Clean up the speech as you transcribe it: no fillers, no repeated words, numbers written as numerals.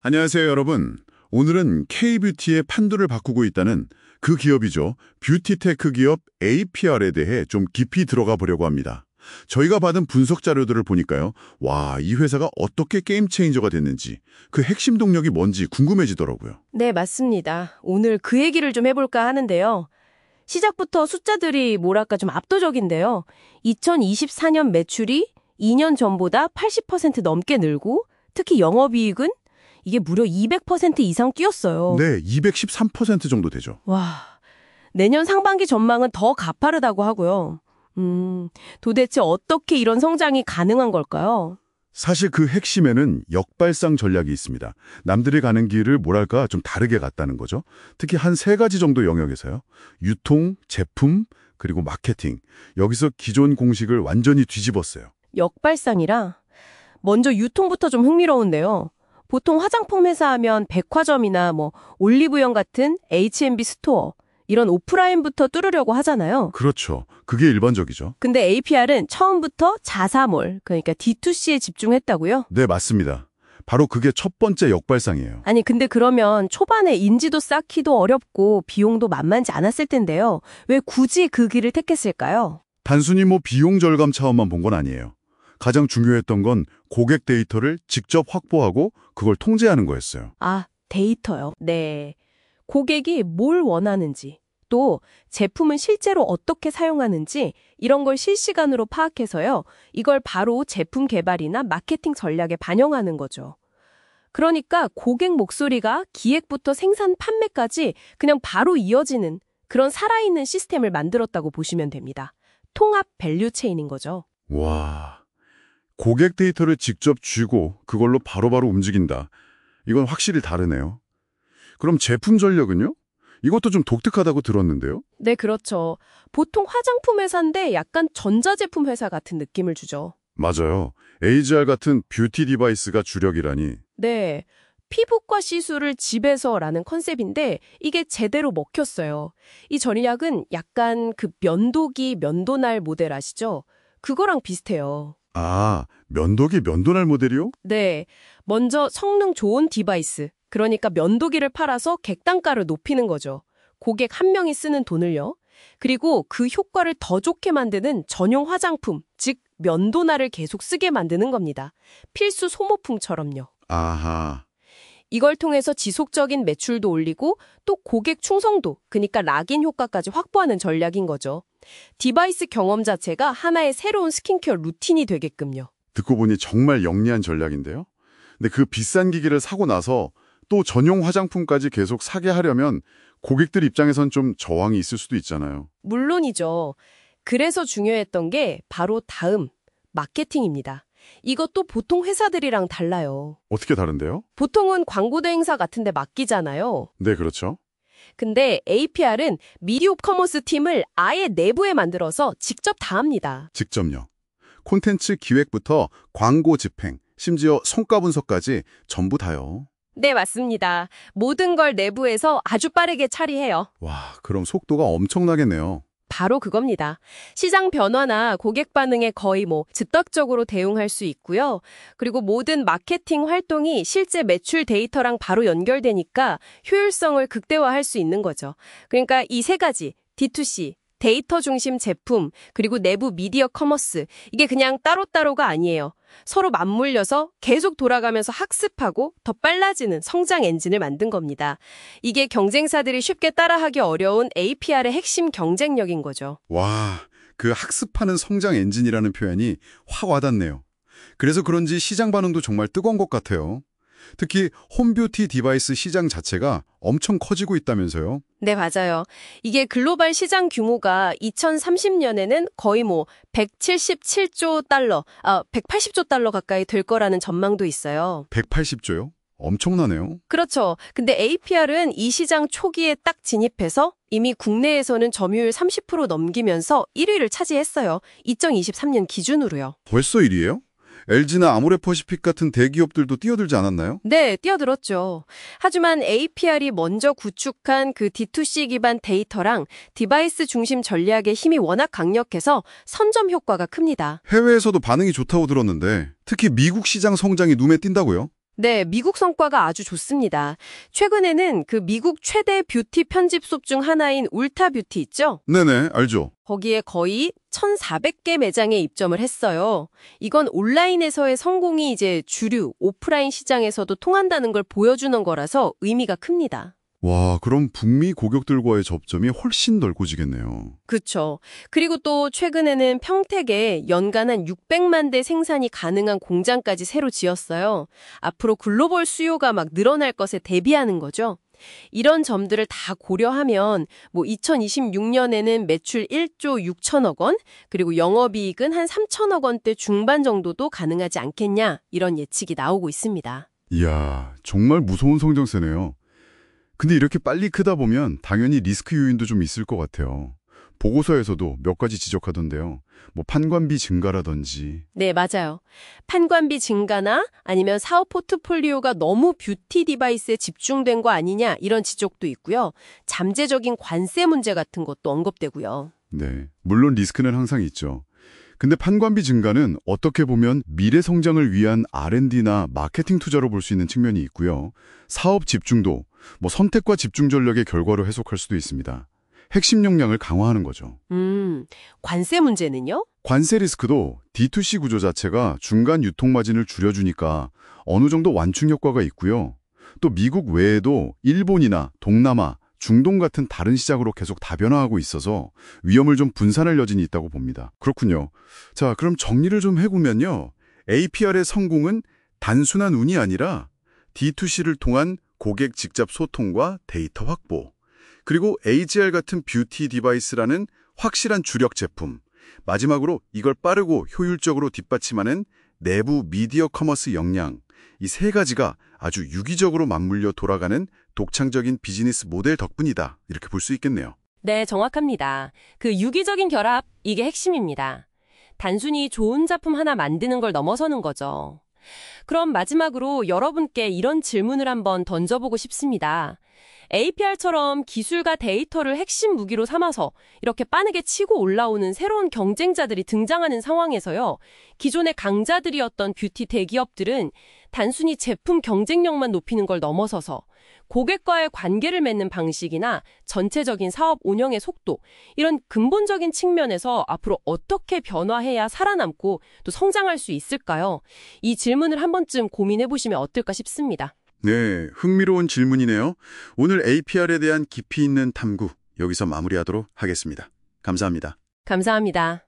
안녕하세요, 여러분. 오늘은 K-뷰티의 판도를 바꾸고 있다는 그 기업이죠. 뷰티테크 기업 APR에 대해 좀 깊이 들어가 보려고 합니다. 저희가 받은 분석 자료들을 보니까요. 와, 이 회사가 어떻게 게임 체인저가 됐는지, 그 핵심 동력이 뭔지 궁금해지더라고요. 네, 맞습니다. 오늘 그 얘기를 좀 해볼까 하는데요. 시작부터 숫자들이 뭐랄까 좀 압도적인데요. 2024년 매출이 2년 전보다 80% 넘게 늘고 특히 영업이익은 이게 무려 200% 이상 뛰었어요. 네, 213% 정도 되죠. 와, 내년 상반기 전망은 더 가파르다고 하고요. 도대체 어떻게 이런 성장이 가능한 걸까요? 사실 그 핵심에는 역발상 전략이 있습니다. 남들이 가는 길을 뭐랄까 좀 다르게 갔다는 거죠. 특히 한 세 가지 정도 영역에서요. 유통, 제품, 그리고 마케팅. 여기서 기존 공식을 완전히 뒤집었어요. 역발상이라 먼저 유통부터 좀 흥미로운데요. 보통 화장품 회사 하면 백화점이나 올리브영 같은 H&B 스토어 이런 오프라인부터 뚫으려고 하잖아요. 그렇죠. 그게 일반적이죠. 근데 APR은 처음부터 자사몰, 그러니까 D2C에 집중했다고요? 네, 맞습니다. 바로 그게 첫 번째 역발상이에요. 아니, 근데 그러면 초반에 인지도 쌓기도 어렵고 비용도 만만치 않았을 텐데요. 왜 굳이 그 길을 택했을까요? 단순히 비용 절감 차원만 본 건 아니에요. 가장 중요했던 건 고객 데이터를 직접 확보하고 그걸 통제하는 거였어요. 아, 데이터요. 네. 고객이 뭘 원하는지, 또 제품은 실제로 어떻게 사용하는지 이런 걸 실시간으로 파악해서요. 이걸 바로 제품 개발이나 마케팅 전략에 반영하는 거죠. 그러니까 고객 목소리가 기획부터 생산, 판매까지 그냥 바로 이어지는 그런 살아있는 시스템을 만들었다고 보시면 됩니다. 통합 밸류 체인인 거죠. 와, 고객 데이터를 직접 쥐고 그걸로 바로바로 움직인다. 이건 확실히 다르네요. 그럼 제품 전략은요? 이것도 좀 독특하다고 들었는데요? 네, 그렇죠. 보통 화장품 회사인데 약간 전자제품 회사 같은 느낌을 주죠. 맞아요. AGR 같은 뷰티 디바이스가 주력이라니. 네, 피부과 시술을 집에서라는 컨셉인데 이게 제대로 먹혔어요. 이 전략은 약간 그 면도기, 면도날 모델 아시죠? 그거랑 비슷해요. 아, 면도기 면도날 모델이요? 네, 먼저 성능 좋은 디바이스, 그러니까 면도기를 팔아서 객단가를 높이는 거죠. 고객 한 명이 쓰는 돈을요. 그리고 그 효과를 더 좋게 만드는 전용 화장품, 즉 면도날을 계속 쓰게 만드는 겁니다. 필수 소모품처럼요. 아하. 이걸 통해서 지속적인 매출도 올리고 또 고객 충성도, 그러니까 락인 효과까지 확보하는 전략인 거죠. 디바이스 경험 자체가 하나의 새로운 스킨케어 루틴이 되게끔요. 듣고 보니 정말 영리한 전략인데요. 근데 그 비싼 기기를 사고 나서 또 전용 화장품까지 계속 사게 하려면 고객들 입장에선 좀 저항이 있을 수도 있잖아요. 물론이죠. 그래서 중요했던 게 바로 다음, 마케팅입니다. 이것도 보통 회사들이랑 달라요. 어떻게 다른데요? 보통은 광고대 행사 같은 데 맡기잖아요. 네, 그렇죠. 근데 APR은 미디어 커머스 팀을 아예 내부에 만들어서 직접 다 합니다. 직접요. 콘텐츠 기획부터 광고 집행, 심지어 성과 분석까지 전부 다요. 네, 맞습니다. 모든 걸 내부에서 아주 빠르게 처리해요. 와, 그럼 속도가 엄청나겠네요. 바로 그겁니다. 시장 변화나 고객 반응에 거의 즉각적으로 대응할 수 있고요. 그리고 모든 마케팅 활동이 실제 매출 데이터랑 바로 연결되니까 효율성을 극대화할 수 있는 거죠. 그러니까 이 세 가지, D2C, 데이터 중심 제품, 그리고 내부 미디어 커머스, 이게 그냥 따로따로가 아니에요. 서로 맞물려서 계속 돌아가면서 학습하고 더 빨라지는 성장 엔진을 만든 겁니다. 이게 경쟁사들이 쉽게 따라하기 어려운 APR의 핵심 경쟁력인 거죠. 와, 그 학습하는 성장 엔진이라는 표현이 확 와닿네요. 그래서 그런지 시장 반응도 정말 뜨거운 것 같아요. 특히 홈뷰티 디바이스 시장 자체가 엄청 커지고 있다면서요? 네, 맞아요. 이게 글로벌 시장 규모가 2030년에는 거의 177조 달러, 180조 달러 가까이 될 거라는 전망도 있어요. 180조요? 엄청나네요. 그렇죠. 근데 APR은 이 시장 초기에 딱 진입해서 이미 국내에서는 점유율 30% 넘기면서 1위를 차지했어요. 2023년 기준으로요. 벌써 1위예요? LG나 아모레퍼시픽 같은 대기업들도 뛰어들지 않았나요? 네, 뛰어들었죠. 하지만 APR이 먼저 구축한 그 D2C 기반 데이터랑 디바이스 중심 전략의 힘이 워낙 강력해서 선점 효과가 큽니다. 해외에서도 반응이 좋다고 들었는데 특히 미국 시장 성장이 눈에 띈다고요? 네, 미국 성과가 아주 좋습니다. 최근에는 그 미국 최대 뷰티 편집숍 중 하나인 울타 뷰티 있죠? 네네, 알죠. 거기에 거의 1,400개 매장에 입점을 했어요. 이건 온라인에서의 성공이 이제 주류, 오프라인 시장에서도 통한다는 걸 보여주는 거라서 의미가 큽니다. 와, 그럼 북미 고객들과의 접점이 훨씬 넓어지겠네요. 그렇죠. 그리고 또 최근에는 평택에 연간 한 600만 대 생산이 가능한 공장까지 새로 지었어요. 앞으로 글로벌 수요가 막 늘어날 것에 대비하는 거죠. 이런 점들을 다 고려하면 2026년에는 매출 1조 6천억 원, 그리고 영업이익은 한 3천억 원대 중반 정도도 가능하지 않겠냐, 이런 예측이 나오고 있습니다. 이야, 정말 무서운 성장세네요. 근데 이렇게 빨리 크다 보면 당연히 리스크 요인도 좀 있을 것 같아요. 보고서에서도 몇 가지 지적하던데요. 판관비 증가라든지. 네, 맞아요. 판관비 증가나 아니면 사업 포트폴리오가 너무 뷰티 디바이스에 집중된 거 아니냐, 이런 지적도 있고요. 잠재적인 관세 문제 같은 것도 언급되고요. 네, 물론 리스크는 항상 있죠. 근데 판관비 증가는 어떻게 보면 미래 성장을 위한 R&D나 마케팅 투자로 볼 수 있는 측면이 있고요. 사업 집중도 선택과 집중 전략의 결과로 해석할 수도 있습니다. 핵심 역량을 강화하는 거죠. 관세 문제는요? 관세 리스크도 D2C 구조 자체가 중간 유통 마진을 줄여주니까 어느 정도 완충 효과가 있고요. 또 미국 외에도 일본이나 동남아, 중동 같은 다른 시장으로 계속 다변화하고 있어서 위험을 좀 분산할 여진이 있다고 봅니다. 그렇군요. 자, 그럼 정리를 좀 해보면요. APR의 성공은 단순한 운이 아니라 D2C를 통한 고객 직접 소통과 데이터 확보, 그리고 AGR 같은 뷰티 디바이스라는 확실한 주력 제품, 마지막으로 이걸 빠르고 효율적으로 뒷받침하는 내부 미디어 커머스 역량, 이 세 가지가 아주 유기적으로 맞물려 돌아가는 독창적인 비즈니스 모델 덕분이다. 이렇게 볼 수 있겠네요. 네, 정확합니다. 그 유기적인 결합, 이게 핵심입니다. 단순히 좋은 작품 하나 만드는 걸 넘어서는 거죠. 그럼 마지막으로 여러분께 이런 질문을 한번 던져보고 싶습니다. APR처럼 기술과 데이터를 핵심 무기로 삼아서 이렇게 빠르게 치고 올라오는 새로운 경쟁자들이 등장하는 상황에서요. 기존의 강자들이었던 뷰티 대기업들은 단순히 제품 경쟁력만 높이는 걸 넘어서서 고객과의 관계를 맺는 방식이나 전체적인 사업 운영의 속도, 이런 근본적인 측면에서 앞으로 어떻게 변화해야 살아남고 또 성장할 수 있을까요? 이 질문을 한 번쯤 고민해 보시면 어떨까 싶습니다. 네, 흥미로운 질문이네요. 오늘 APR에 대한 깊이 있는 탐구 여기서 마무리하도록 하겠습니다. 감사합니다. 감사합니다.